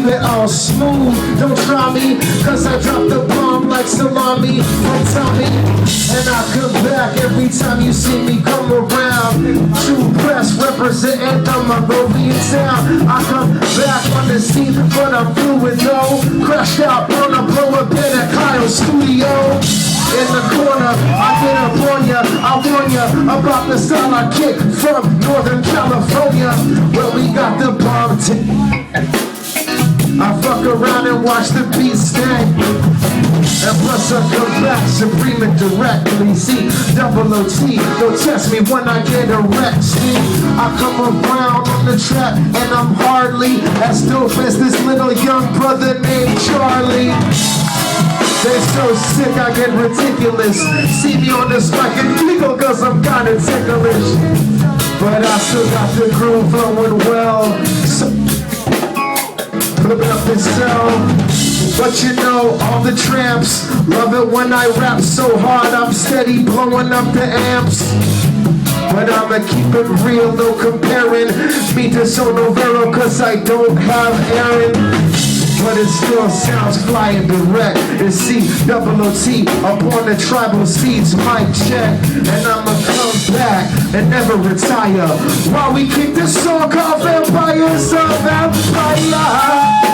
it all smooth. Don't try me, cause I drop the bomb like salami from Tommy. And I come back every time you see me come around. True press representing the Monrovian town. I come back on the scene, but I'm fluid though. Crashed out on a blower bed at Kyle's studio. In the corner, I get up on ya. I warn ya about the style I kick from Northern California, where we got the bomb. I fuck around and watch the beat stank. And plus I come back supreme and directly. See, double OT, don't test me when I get erect. See, I come around on the track and I'm hardly as dope as this little young brother named Charlie. They're so sick, I get ridiculous. See me on this mic and giggle cause I'm kinda ticklish. But I still got the groove flowing well. So, flip it up and sell. But you know, all the tramps love it when I rap so hard. I'm steady blowing up the amps. But I'ma keep it real, no comparing me to Sono Vero cause I don't have Aaron. But it still sounds fly and direct. It's C-double-O-T up on the tribal seeds, mic check. And I'ma come back and never retire while we kick this song called Vampires of Empire.